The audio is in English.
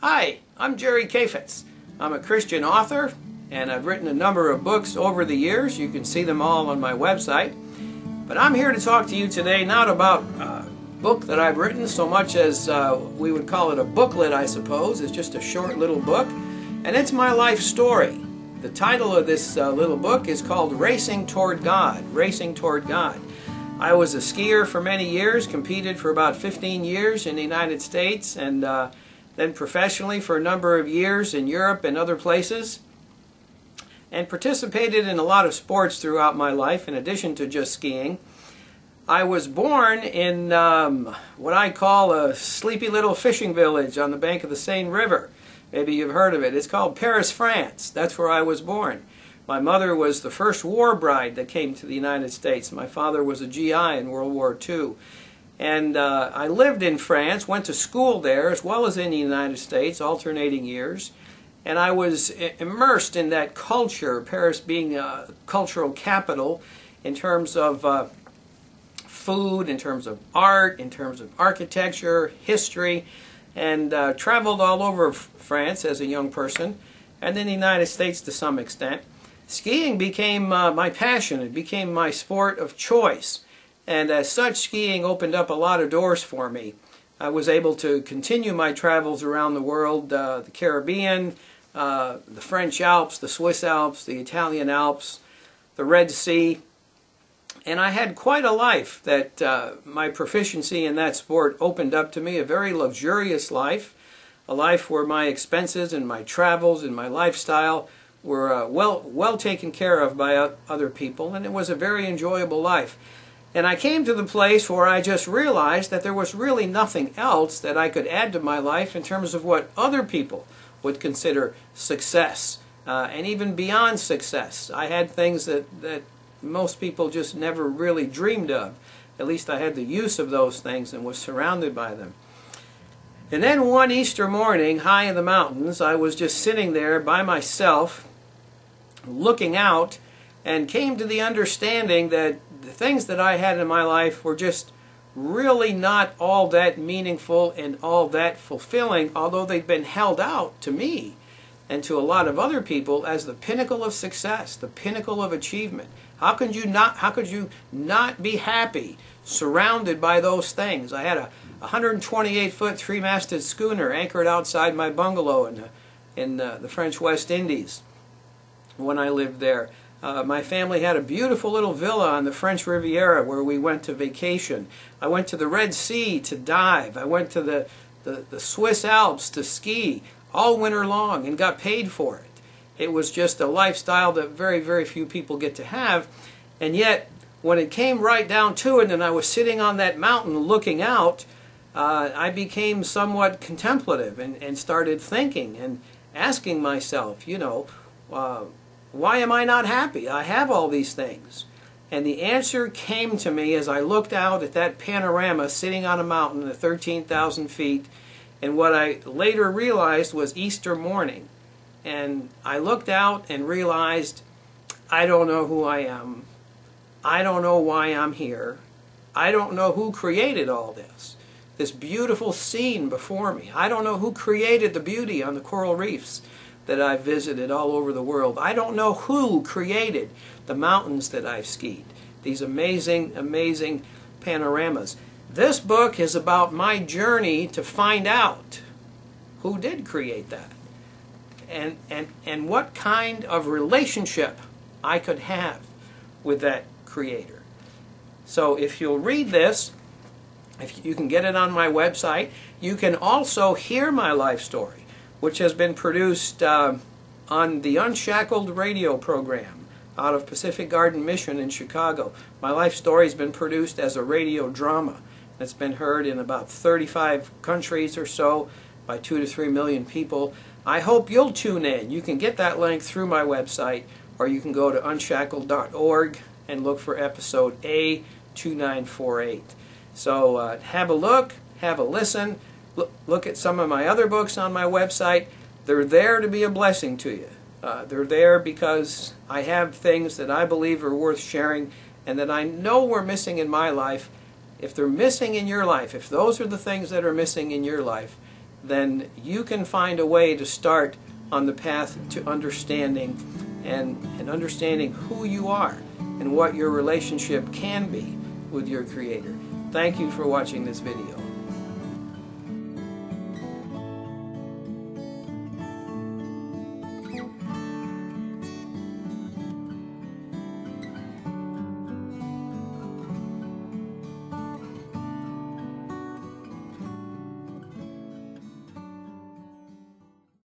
Hi, I'm Jerry Kaifetz. I'm a Christian author, and I've written a number of books over the years. You can see them all on my website. But I'm here to talk to you today not about a book that I've written so much as we would call it a booklet, I suppose. It's just a short little book, and it's my life story. The title of this little book is called Racing Toward God. Racing Toward God. I was a skier for many years, competed for about 15 years in the United States, and then professionally for a number of years in Europe and other places, and participated in a lot of sports throughout my life in addition to just skiing. I was born in what I call a sleepy little fishing village on the bank of the Seine River. Maybe you've heard of it. It's called Paris, France. That's where I was born. My mother was the first war bride that came to the United States. My father was a GI in World War II. And I lived in France, went to school there, as well as in the United States, alternating years. And I was immersed in that culture, Paris being a cultural capital in terms of food, in terms of art, in terms of architecture, history, and traveled all over France as a young person, and in the United States to some extent. Skiing became my passion. It became my sport of choice. And as such, skiing opened up a lot of doors for me. I was able to continue my travels around the world, the Caribbean, the French Alps, the Swiss Alps, the Italian Alps, the Red Sea. And I had quite a life that my proficiency in that sport opened up to me, a very luxurious life, a life where my expenses and my travels and my lifestyle were well taken care of by other people, and it was a very enjoyable life. And I came to the place where I just realized that there was really nothing else that I could add to my life in terms of what other people would consider success, and even beyond success. I had things that most people just never really dreamed of. At least I had the use of those things and was surrounded by them. And then one Easter morning, high in the mountains, I was just sitting there by myself, looking out, and came to the understanding that the things that I had in my life were just really not all that meaningful and all that fulfilling, although they've been held out to me and to a lot of other people as the pinnacle of success, the pinnacle of achievement. How could you not be happy surrounded by those things? I had a 128-foot three-masted schooner anchored outside my bungalow in the French West Indies when I lived there. My family had a beautiful little villa on the French Riviera where we went to vacation. I went to the Red Sea to dive. I went to the Swiss Alps to ski all winter long and got paid for it. It was just a lifestyle that very, very few people get to have. And yet, when it came right down to it and I was sitting on that mountain looking out, I became somewhat contemplative and started thinking and asking myself, why am I not happy? I have all these things. And the answer came to me as I looked out at that panorama sitting on a mountain at 13,000 feet, and what I later realized was Easter morning. And I looked out and realized, I don't know who I am. I don't know why I'm here. I don't know who created all this beautiful scene before me. I don't know who created the beauty on the coral reefs that I've visited all over the world. I don't know who created the mountains that I've skied. These amazing, amazing panoramas. This book is about my journey to find out who did create that and what kind of relationship I could have with that creator. So if you'll read this, if you can get it on my website, you can also hear my life story, which has been produced on the Unshackled Radio Program out of Pacific Garden Mission in Chicago. My life story has been produced as a radio drama. It's been heard in about 35 countries or so by 2 to 3 million people. I hope you'll tune in. You can get that link through my website, or you can go to unshackled.org and look for episode A2948. So have a look, have a listen, look at some of my other books on my website. They're there to be a blessing to you. They're there because I have things that I believe are worth sharing and that I know were missing in my life. If they're missing in your life, if those are the things that are missing in your life, then you can find a way to start on the path to understanding and understanding who you are and what your relationship can be with your Creator. Thank you for watching this video.